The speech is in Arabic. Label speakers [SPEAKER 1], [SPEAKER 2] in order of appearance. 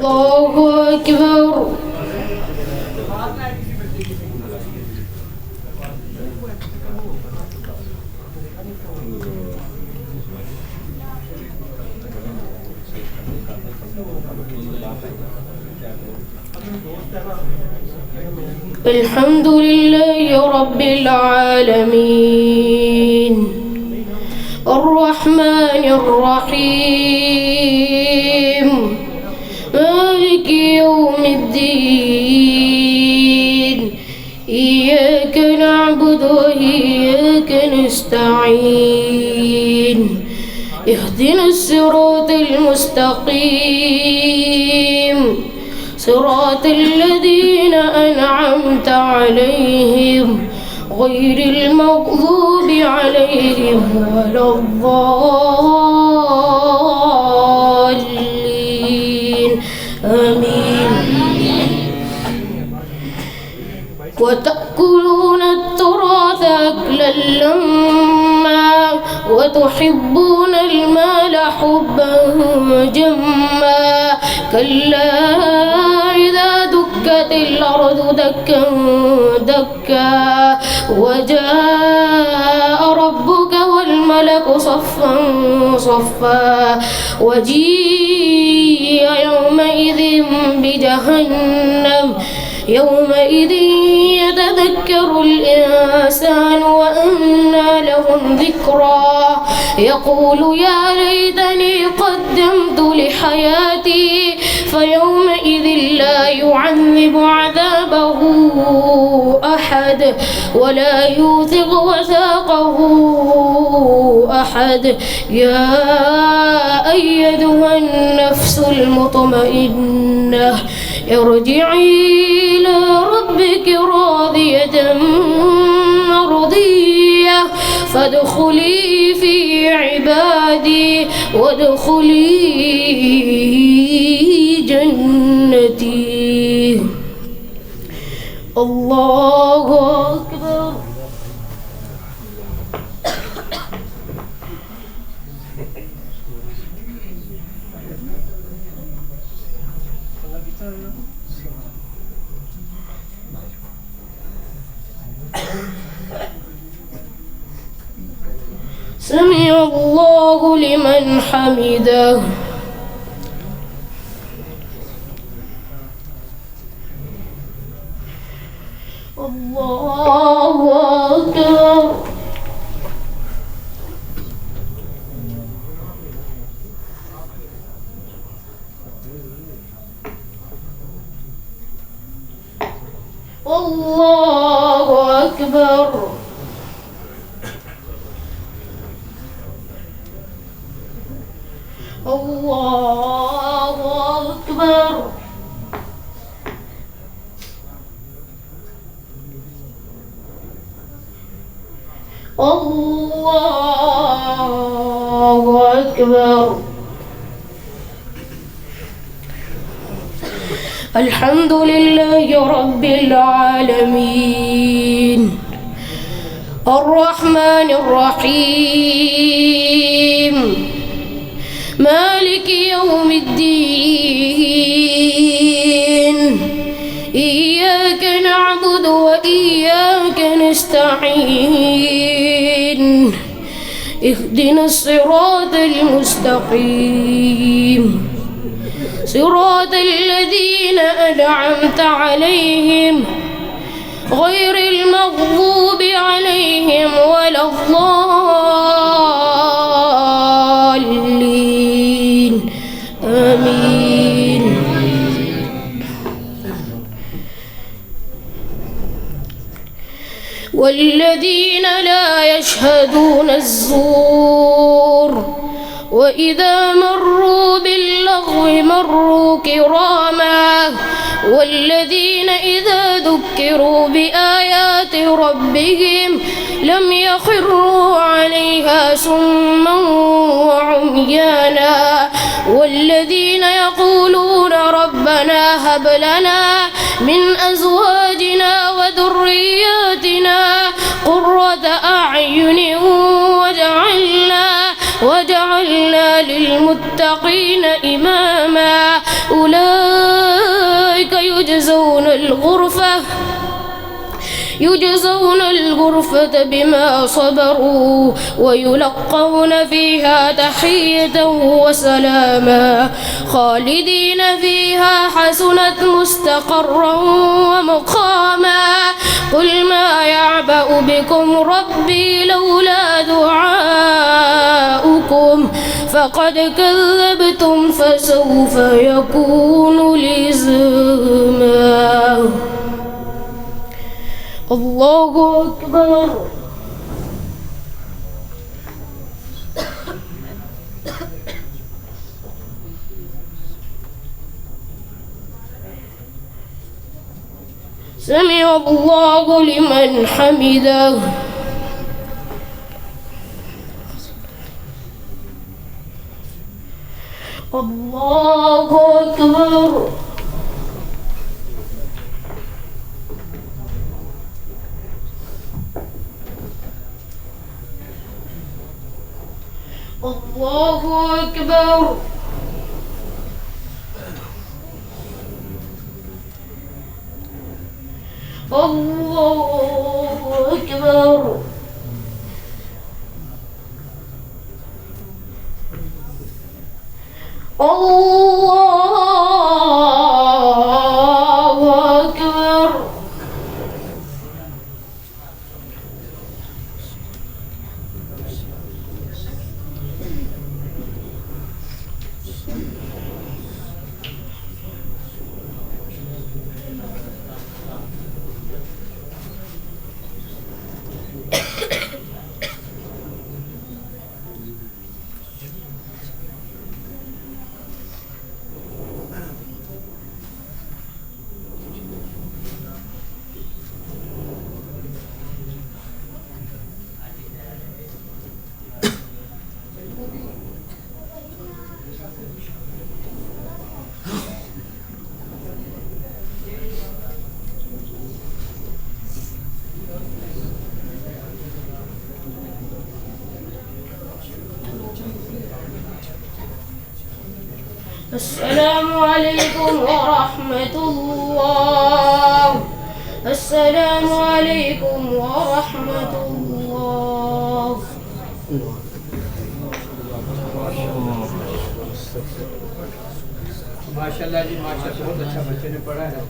[SPEAKER 1] الله أكبر. الحمد لله رب العالمين الرحمن الرحيم مالك يوم الدين إياك نعبد وإياك نستعين اهدنا الصراط المستقيم صراط الذين أنعمت عليهم غير المغضوب عليهم ولا الضالين آمين. وتأكلون التراث أكلا لما وتحبون المال حبا جما كلا إذا دكت الأرض دكا دكا وجاء ربك والملك صفا صفا وجيء يومئذ بجهنم يومئذ يتذكر الإنسان وأنى له الذكرى يقول يا ليتني قدمت لحياتي فيومئذ لا يعذب عذابه أحد ولا يوثق وثاقه أحد. يا أيتها النفس المطمئنة ارجعي إلى ربك راضية مرضية فادخلي في عبادي وادخلي جنتي. الله أكبر. سمع الله لمن حمده. الله أكبر. الله أكبر. الله أكبر. الله أكبر. الحمد لله رب العالمين الرحمن الرحيم مالك يوم الدين إياك نعبد وإياك نستعين اهدنا الصراط المستقيم صراط الذين أنعمت عليهم غير المغضوب عليهم ولا الضالين آمين. والذين لا يشهدون الزور وإذا مروا باللغو مروا كراما والذين إذا ذكروا بآيات ربهم لم يخروا عليها سما وعميانا والذين يقولون ربنا هب لنا من أزواجنا وذرياتنا قرة أعين وجعلنا للمتقين إماما أولئك الغرفة بما صبروا ويلقون فيها تحية وسلاما خالدين فيها حسنت مستقرا ومقاما قل ما يعبأ بكم ربي لولا دعاؤكم فقد كذبتم فسوف يكون لزاما. الله أكبر. سمع الله لمن حمده. الله أكبر. الله أكبر. الله أكبر. الله أكبر. السلام عليكم ورحمة الله. السلام عليكم ورحمة الله.
[SPEAKER 2] माशाल्लाह जी माशाल्लाह बहुत अच्छा बच्चे ने पढ़ा है।